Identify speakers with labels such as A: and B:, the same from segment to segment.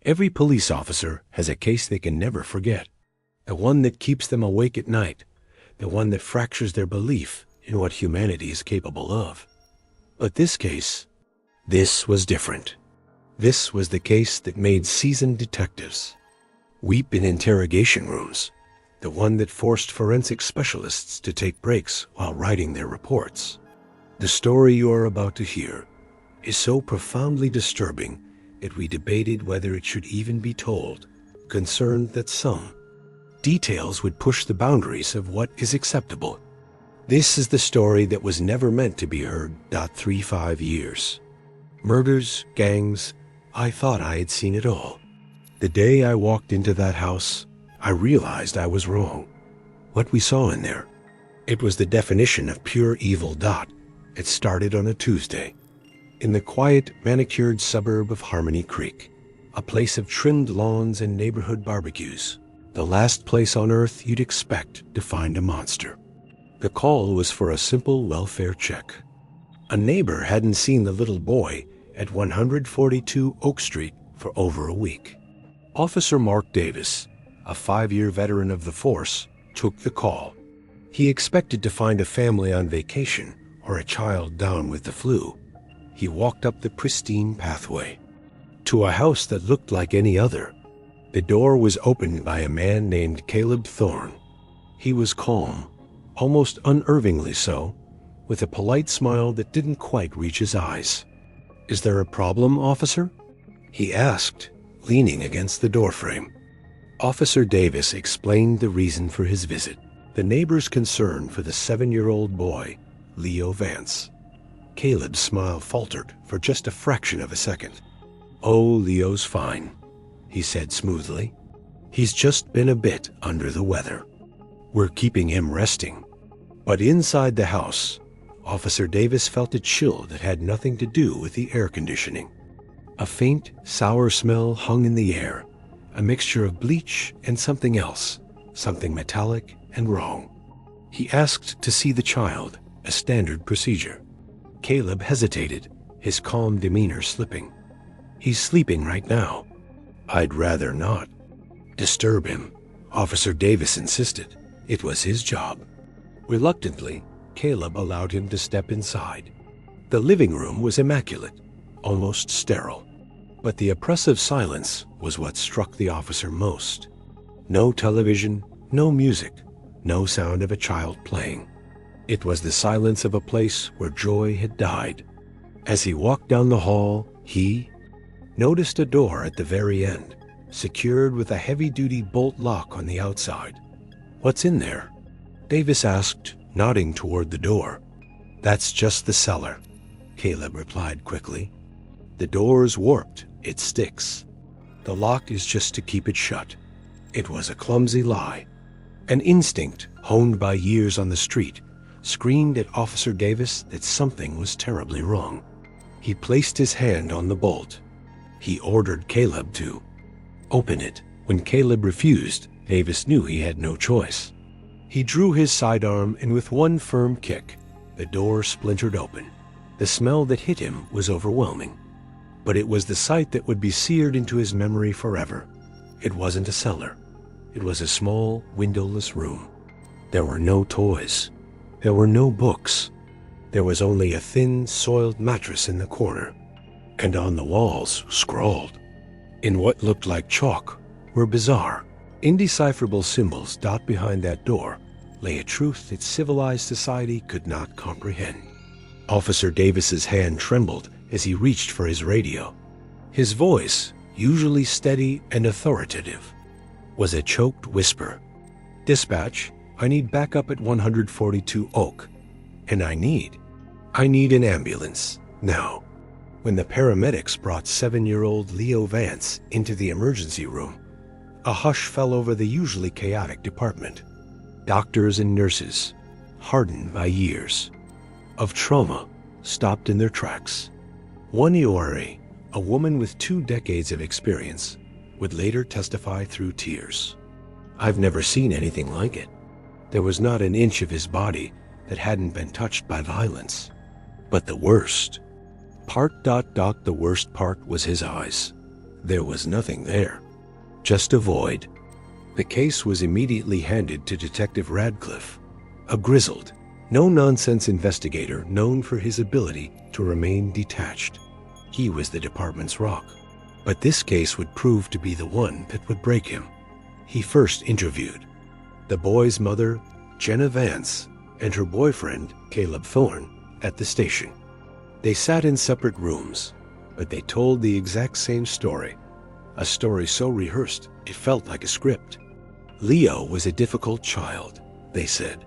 A: Every police officer has a case they can never forget, the one that keeps them awake at night, the one that fractures their belief in what humanity is capable of. But this was different. This was the case that made seasoned detectives weep in interrogation rooms, the one that forced forensic specialists to take breaks while writing their reports. The story you are about to hear is so profoundly disturbing that we debated whether it should even be told, concerned that some details would push the boundaries of what is acceptable. This is the story that was never meant to be heard. 35 years. Murders, gangs, I thought I had seen it all. The day I walked into that house, I realized I was wrong. What we saw in there, it was the definition of pure evil. It started on a Tuesday, in the quiet, manicured suburb of Harmony Creek, a place of trimmed lawns and neighborhood barbecues, the last place on earth you'd expect to find a monster. The call was for a simple welfare check. A neighbor hadn't seen the little boy at 142 Oak Street for over a week. Officer Mark Davis, a 5-year veteran of the force, took the call. He expected to find a family on vacation or a child down with the flu. He walked up the pristine pathway to a house that looked like any other. The door was opened by a man named Caleb Thorne. He was calm, almost unnervingly so, with a polite smile that didn't quite reach his eyes. "Is there a problem, officer?" he asked, leaning against the doorframe. Officer Davis explained the reason for his visit, the neighbor's concern for the 7-year-old boy, Leo Vance. Caleb's smile faltered for just a fraction of a second. "Oh, Leo's fine," he said smoothly. "He's just been a bit under the weather. We're keeping him resting." But inside the house, Officer Davis felt a chill that had nothing to do with the air conditioning. A faint, sour smell hung in the air, a mixture of bleach and something else, something metallic and wrong. He asked to see the child, a standard procedure. Caleb hesitated, his calm demeanor slipping. "He's sleeping right now." "I'd rather not disturb him," Officer Davis insisted. It was his job. Reluctantly, Caleb allowed him to step inside. The living room was immaculate, almost sterile. But the oppressive silence was what struck the officer most. No television, no music, no sound of a child playing. It was the silence of a place where joy had died. As he walked down the hall, he noticed a door at the very end, secured with a heavy-duty bolt lock on the outside. "What's in there?" Davis asked, nodding toward the door. "That's just the cellar," Caleb replied quickly. "The door's warped, it sticks. The lock is just to keep it shut." It was a clumsy lie. An instinct, honed by years on the street, screamed at Officer Davis that something was terribly wrong. He placed his hand on the bolt. He ordered Caleb to open it. When Caleb refused, Davis knew he had no choice. He drew his sidearm, and with one firm kick, the door splintered open. The smell that hit him was overwhelming. But it was the sight that would be seared into his memory forever. It wasn't a cellar. It was a small, windowless room. There were no toys. There were no books. There was only a thin, soiled mattress in the corner. And on the walls, scrawled, in what looked like chalk, were bizarre, indecipherable symbols. Behind that door lay a truth that civilized society could not comprehend. Officer Davis's hand trembled as he reached for his radio. His voice, usually steady and authoritative, was a choked whisper. "Dispatch, I need backup at 142 Oak, and I need an ambulance, now." When the paramedics brought 7-year-old Leo Vance into the emergency room, a hush fell over the usually chaotic department. Doctors and nurses, hardened by years of trauma, stopped in their tracks. One EORA, a woman with 2 decades of experience, would later testify through tears. "I've never seen anything like it. There was not an inch of his body that hadn't been touched by violence. But the worst part was his eyes. There was nothing there, just a void. The case was immediately handed to Detective Radcliffe, a grizzled, no-nonsense investigator known for his ability to remain detached. He was the department's rock, but this case would prove to be the one that would break him. He first interviewed the boy's mother, Jenna Vance, and her boyfriend, Caleb Thorne, at the station. They sat in separate rooms, but they told the exact same story, a story so rehearsed it felt like a script. Leo was a difficult child, they said.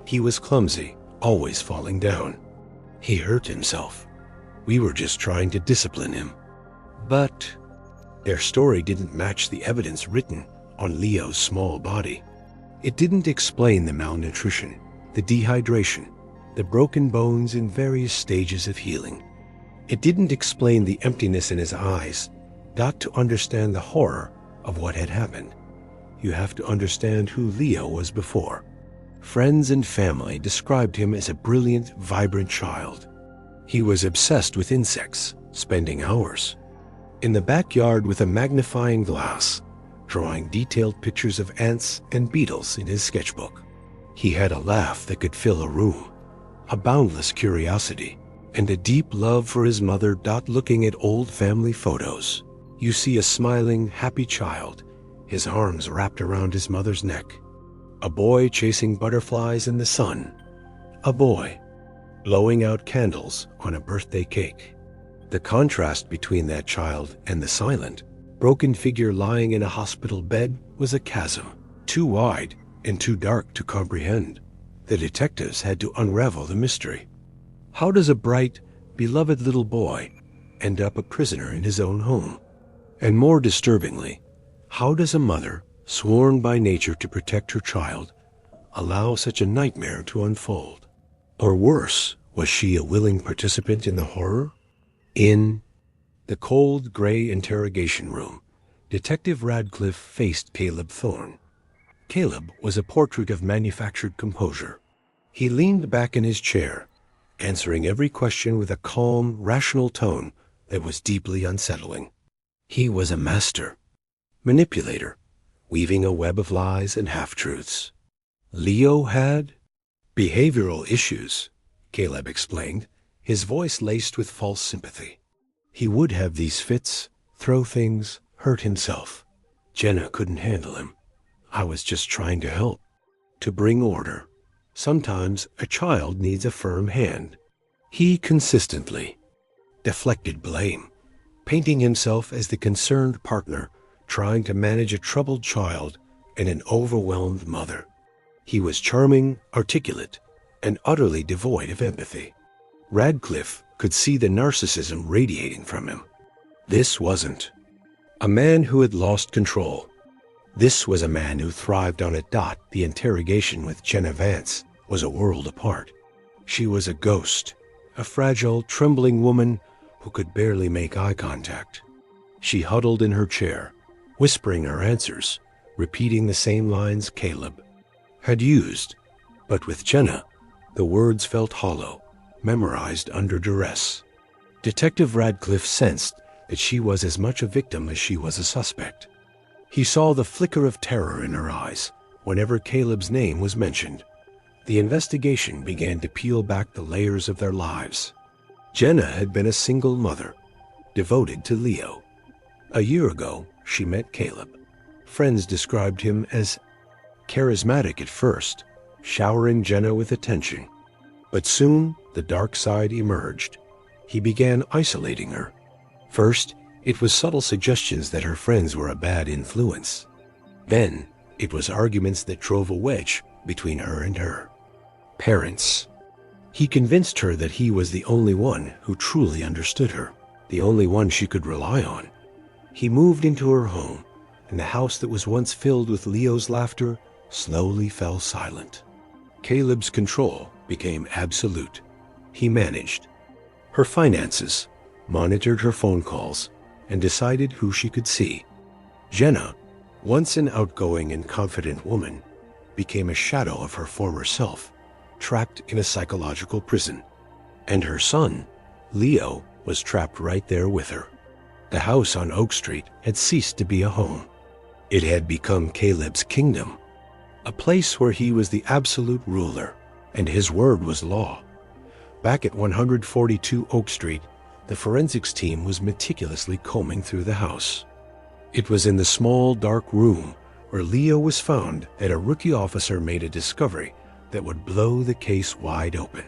A: He was clumsy, always falling down. He hurt himself. We were just trying to discipline him. But their story didn't match the evidence written on Leo's small body. It didn't explain the malnutrition, the dehydration, the broken bones in various stages of healing. It didn't explain the emptiness in his eyes, not to understand the horror of what had happened. You have to understand who Leo was before. Friends and family described him as a brilliant, vibrant child. He was obsessed with insects, spending hours in the backyard with a magnifying glass, drawing detailed pictures of ants and beetles in his sketchbook. He had a laugh that could fill a room, a boundless curiosity, and a deep love for his mother. Looking at old family photos, you see a smiling, happy child, his arms wrapped around his mother's neck. A boy chasing butterflies in the sun. A boy blowing out candles on a birthday cake. The contrast between that child and the silent, broken figure lying in a hospital bed was a chasm, too wide and too dark to comprehend. The detectives had to unravel the mystery. How does a bright, beloved little boy end up a prisoner in his own home? And more disturbingly, how does a mother, sworn by nature to protect her child, allow such a nightmare to unfold? Or worse, was she a willing participant in the horror? In the cold, gray interrogation room, Detective Radcliffe faced Caleb Thorne. Caleb was a portrait of manufactured composure. He leaned back in his chair, answering every question with a calm, rational tone that was deeply unsettling. He was a master manipulator, weaving a web of lies and half-truths. Leo had behavioral issues, Caleb explained, his voice laced with false sympathy. He would have these fits, throw things, hurt himself. Jenna couldn't handle him. I was just trying to help, to bring order. Sometimes a child needs a firm hand. He consistently deflected blame, painting himself as the concerned partner trying to manage a troubled child and an overwhelmed mother. He was charming, articulate, and utterly devoid of empathy. Radcliffe could see the narcissism radiating from him. This wasn't a man who had lost control. This was a man who thrived on a dot. The interrogation with Jenna Vance was a world apart. She was a ghost, a fragile, trembling woman who could barely make eye contact. She huddled in her chair, whispering her answers, repeating the same lines Caleb had used. But with Jenna, the words felt hollow, memorized under duress. Detective Radcliffe sensed that she was as much a victim as she was a suspect. He saw the flicker of terror in her eyes whenever Caleb's name was mentioned. The investigation began to peel back the layers of their lives. Jenna had been a single mother, devoted to Leo. A year ago, she met Caleb. Friends described him as charismatic at first, showering Jenna with attention. But soon, the dark side emerged. He began isolating her. First, it was subtle suggestions that her friends were a bad influence. Then, it was arguments that drove a wedge between her and her parents. He convinced her that he was the only one who truly understood her, the only one she could rely on. He moved into her home, and the house that was once filled with Leo's laughter slowly fell silent. Caleb's control became absolute. He managed her finances, monitored her phone calls, and decided who she could see. Jenna, once an outgoing and confident woman, became a shadow of her former self, trapped in a psychological prison. And her son, Leo, was trapped right there with her. The house on Oak Street had ceased to be a home. It had become Caleb's kingdom, a place where he was the absolute ruler, and his word was law. Back at 142 Oak Street, the forensics team was meticulously combing through the house. It was in the small, dark room where Leo was found that a rookie officer made a discovery that would blow the case wide open.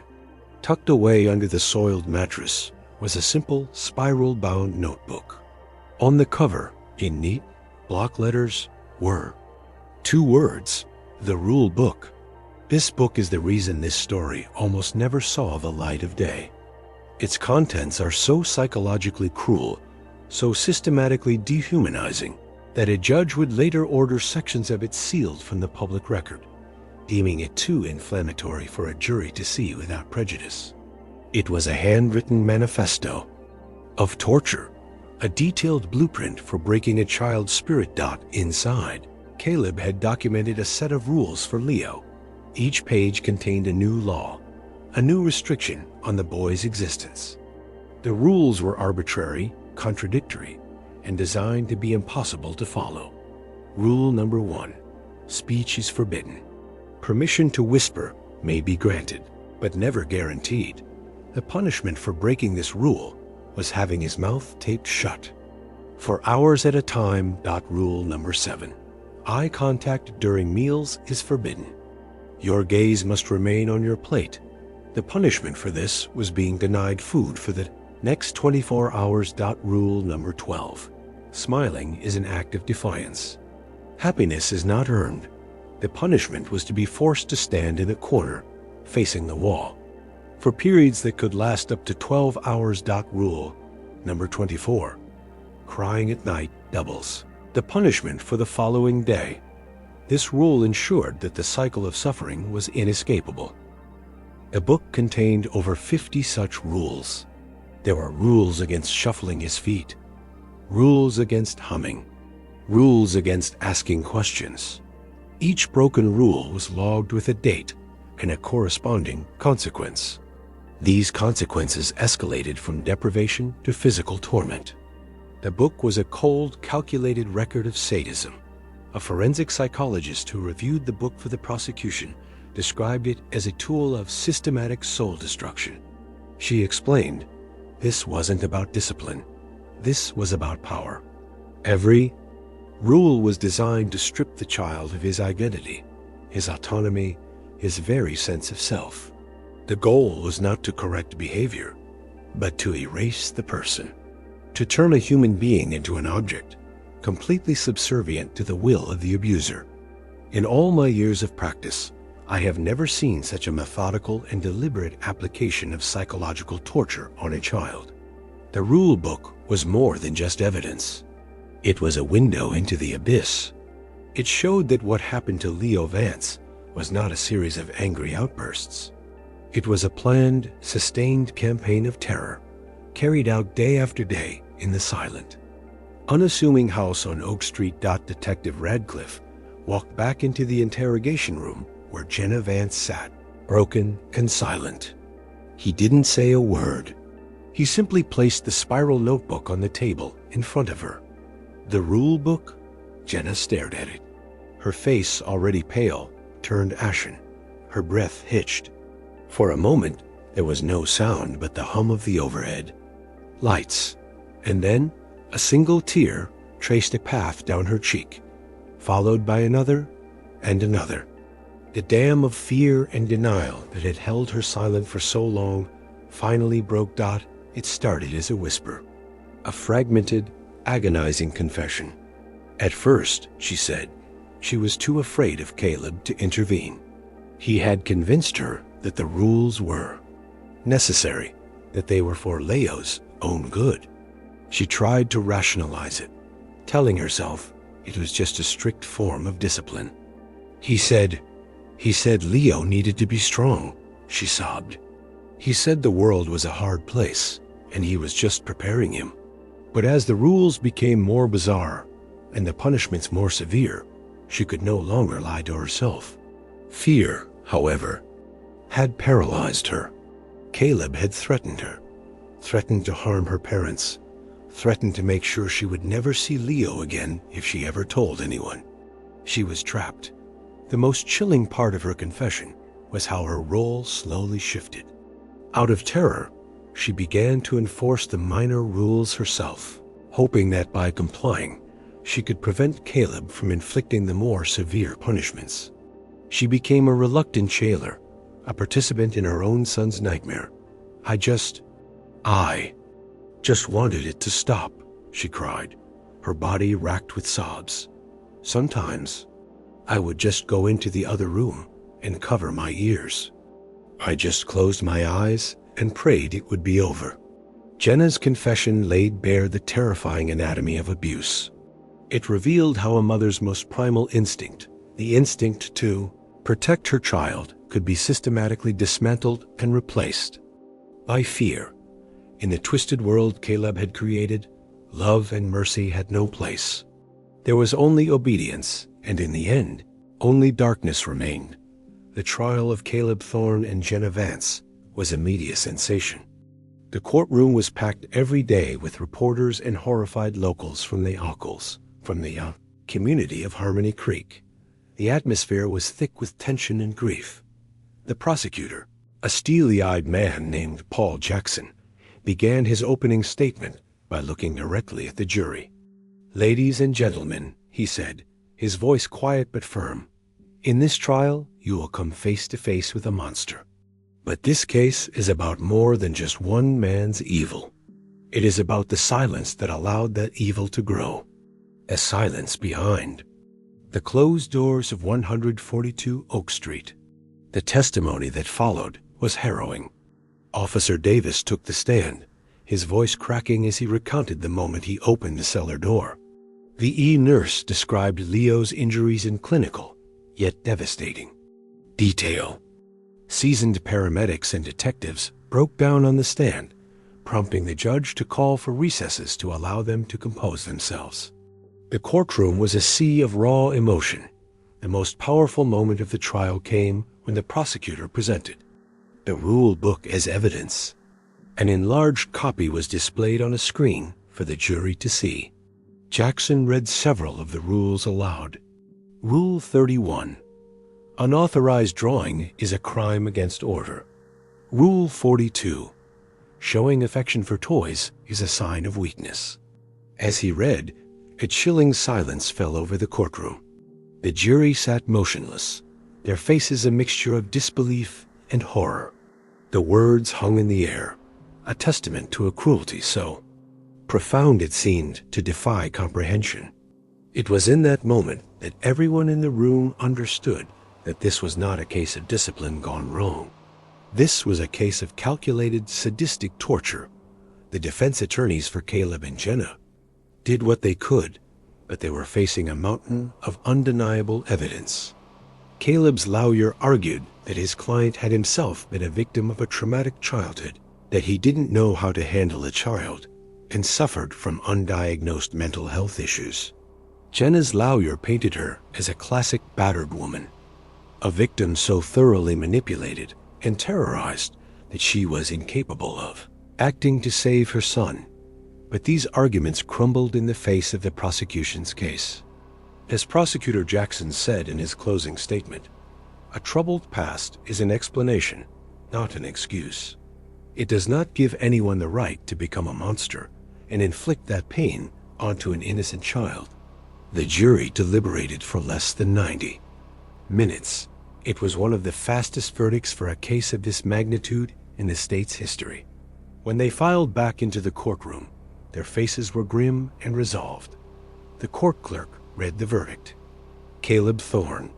A: Tucked away under the soiled mattress was a simple, spiral-bound notebook. On the cover, in neat, block letters, were 2 words: the rule book. This book is the reason this story almost never saw the light of day. Its contents are so psychologically cruel, so systematically dehumanizing, that a judge would later order sections of it sealed from the public record, deeming it too inflammatory for a jury to see without prejudice. It was a handwritten manifesto of torture, a detailed blueprint for breaking a child's spirit. Inside, Caleb had documented a set of rules for Leo. Each page contained a new law, a new restriction on the boy's existence. The rules were arbitrary, contradictory, and designed to be impossible to follow. Rule number 1: speech is forbidden. Permission to whisper may be granted, but never guaranteed. The punishment for breaking this rule was having his mouth taped shut for hours at a time. Rule number 7: eye contact during meals is forbidden. Your gaze must remain on your plate. The punishment for this was being denied food for the next 24 hours. Rule number 12: smiling is an act of defiance. Happiness is not earned. The punishment was to be forced to stand in a corner, facing the wall, for periods that could last up to 12 hours. Rule number 24: crying at night doubles the punishment for the following day. This rule ensured that the cycle of suffering was inescapable. The book contained over 50 such rules. There were rules against shuffling his feet, rules against humming, rules against asking questions. Each broken rule was logged with a date and a corresponding consequence. These consequences escalated from deprivation to physical torment. The book was a cold, calculated record of sadism. A forensic psychologist who reviewed the book for the prosecution described it as a tool of systematic soul destruction. She explained, this wasn't about discipline. This was about power. Every rule was designed to strip the child of his identity, his autonomy, his very sense of self. The goal was not to correct behavior, but to erase the person, to turn a human being into an object, completely subservient to the will of the abuser. In all my years of practice, I have never seen such a methodical and deliberate application of psychological torture on a child. The rule book was more than just evidence. It was a window into the abyss. It showed that what happened to Leo Vance was not a series of angry outbursts. It was a planned, sustained campaign of terror, carried out day after day in the silent, unassuming house on Oak Street. Detective Radcliffe walked back into the interrogation room where Jenna Vance sat, broken and silent. He didn't say a word. He simply placed the spiral notebook on the table in front of her. The rule book? Jenna stared at it. Her face, already pale, turned ashen. Her breath hitched. For a moment, there was no sound but the hum of the overhead lights, and then a single tear traced a path down her cheek, followed by another and another. The dam of fear and denial that had held her silent for so long finally broke. It started as a whisper, a fragmented, agonizing confession. At first, she said, she was too afraid of Caleb to intervene. He had convinced her that the rules were necessary, that they were for Leo's own good. She tried to rationalize it, telling herself it was just a strict form of discipline. He said Leo needed to be strong, she sobbed. He said the world was a hard place, and he was just preparing him. But as the rules became more bizarre and the punishments more severe, she could no longer lie to herself. Fear, however, had paralyzed her. Caleb had threatened her, threatened to harm her parents, threatened to make sure she would never see Leo again if she ever told anyone. She was trapped. The most chilling part of her confession was how her role slowly shifted. Out of terror, she began to enforce the minor rules herself, hoping that by complying, she could prevent Caleb from inflicting the more severe punishments. She became a reluctant jailer, a participant in her own son's nightmare. I just wanted it to stop, she cried, her body racked with sobs. Sometimes, I would just go into the other room and cover my ears. I just closed my eyes and prayed it would be over. Jenna's confession laid bare the terrifying anatomy of abuse. It revealed how a mother's most primal instinct, the instinct to protect her child, could be systematically dismantled and replaced by fear. In the twisted world Caleb had created, love and mercy had no place. There was only obedience, and in the end, only darkness remained. The trial of Caleb Thorne and Jenna Vance was a media sensation. The courtroom was packed every day with reporters and horrified locals from the community of Harmony Creek. The atmosphere was thick with tension and grief. The prosecutor, a steely-eyed man named Paul Jackson, began his opening statement by looking directly at the jury. "Ladies and gentlemen," he said, his voice quiet but firm, "in this trial, you will come face to face with a monster. But this case is about more than just one man's evil. It is about the silence that allowed that evil to grow. A silence behind the closed doors of 142 Oak Street." The testimony that followed was harrowing. Officer Davis took the stand, his voice cracking as he recounted the moment he opened the cellar door. The nurse described Leo's injuries in clinical, yet devastating detail. Seasoned paramedics and detectives broke down on the stand, prompting the judge to call for recesses to allow them to compose themselves. The courtroom was a sea of raw emotion. The most powerful moment of the trial came when the prosecutor presented the rule book as evidence. An enlarged copy was displayed on a screen for the jury to see. Jackson read several of the rules aloud. Rule 31. Unauthorized drawing is a crime against order. Rule 42. Showing affection for toys is a sign of weakness. As he read, a chilling silence fell over the courtroom. The jury sat motionless, their faces a mixture of disbelief and horror. The words hung in the air, a testament to a cruelty so profound it seemed to defy comprehension. It was in that moment that everyone in the room understood that this was not a case of discipline gone wrong. This was a case of calculated sadistic torture. The defense attorneys for Caleb and Jenna did what they could, but they were facing a mountain of undeniable evidence. Caleb's lawyer argued that his client had himself been a victim of a traumatic childhood, that he didn't know how to handle a child, and suffered from undiagnosed mental health issues. Jenna's lawyer painted her as a classic battered woman, a victim so thoroughly manipulated and terrorized that she was incapable of acting to save her son. But these arguments crumbled in the face of the prosecution's case. As Prosecutor Jackson said in his closing statement, "A troubled past is an explanation, not an excuse. It does not give anyone the right to become a monster and inflict that pain onto an innocent child." The jury deliberated for less than 90 minutes. It was one of the fastest verdicts for a case of this magnitude in the state's history. When they filed back into the courtroom, their faces were grim and resolved. The court clerk read the verdict. Caleb Thorne,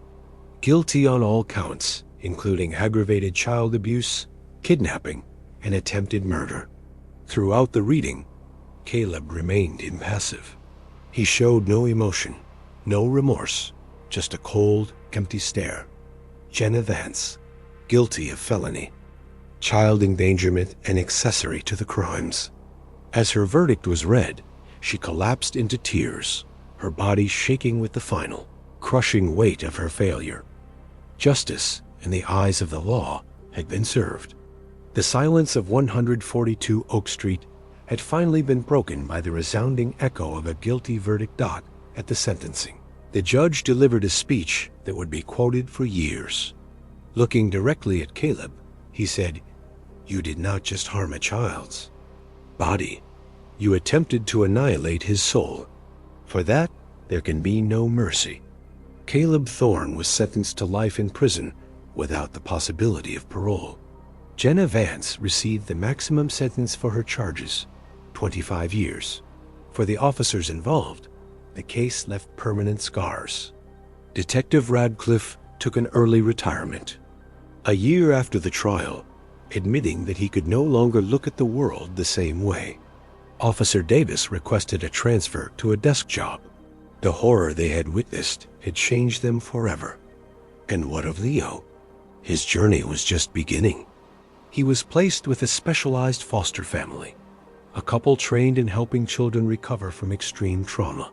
A: guilty on all counts, including aggravated child abuse, kidnapping, and attempted murder. Throughout the reading, Caleb remained impassive. He showed no emotion, no remorse, just a cold, empty stare. Jenna Vance, guilty of felony, child endangerment, and accessory to the crimes. As her verdict was read, she collapsed into tears, her body shaking with the final, crushing weight of her failure. Justice, in the eyes of the law, had been served. The silence of 142 Oak Street had finally been broken by the resounding echo of a guilty verdict at the sentencing. The judge delivered a speech that would be quoted for years. Looking directly at Caleb, he said, "You did not just harm a child's body. You attempted to annihilate his soul. For that, there can be no mercy." Caleb Thorne was sentenced to life in prison without the possibility of parole. Jenna Vance received the maximum sentence for her charges, 25 years. For the officers involved, the case left permanent scars. Detective Radcliffe took an early retirement. A year after the trial, admitting that he could no longer look at the world the same way. Officer Davis requested a transfer to a desk job. The horror they had witnessed had changed them forever. And what of Leo? His journey was just beginning. He was placed with a specialized foster family, a couple trained in helping children recover from extreme trauma.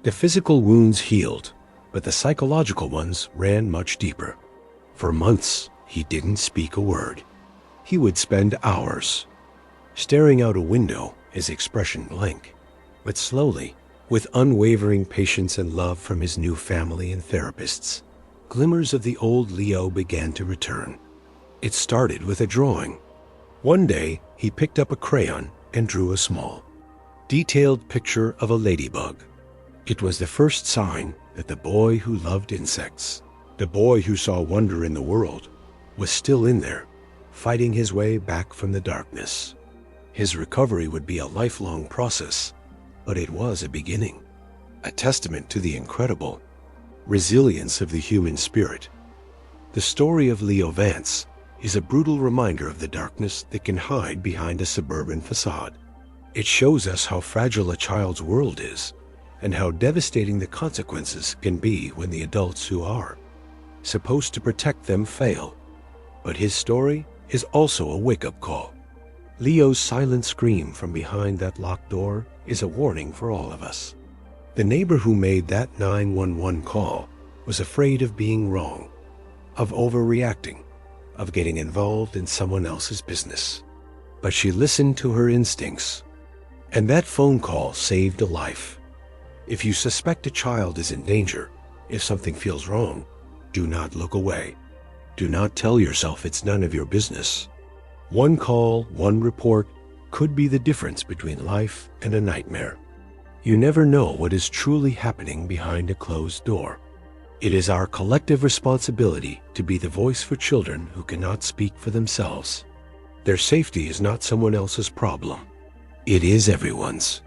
A: The physical wounds healed, but the psychological ones ran much deeper. For months, he didn't speak a word. He would spend hours staring out a window, his expression blank. But slowly, with unwavering patience and love from his new family and therapists, glimmers of the old Leo began to return. It started with a drawing. One day, he picked up a crayon and drew a small, detailed picture of a ladybug. It was the first sign that the boy who loved insects, the boy who saw wonder in the world, was still in there, fighting his way back from the darkness. His recovery would be a lifelong process, but it was a beginning, a testament to the incredible resilience of the human spirit. The story of Leo Vance is a brutal reminder of the darkness that can hide behind a suburban facade. It shows us how fragile a child's world is and how devastating the consequences can be when the adults who are supposed to protect them fail. But his story is also a wake-up call. Leo's silent scream from behind that locked door is a warning for all of us. The neighbor who made that 911 call was afraid of being wrong, of overreacting, of getting involved in someone else's business. But she listened to her instincts, and that phone call saved a life. If you suspect a child is in danger, if something feels wrong, do not look away. Do not tell yourself it's none of your business. One call, one report could be the difference between life and a nightmare. You never know what is truly happening behind a closed door. It is our collective responsibility to be the voice for children who cannot speak for themselves. Their safety is not someone else's problem. It is everyone's.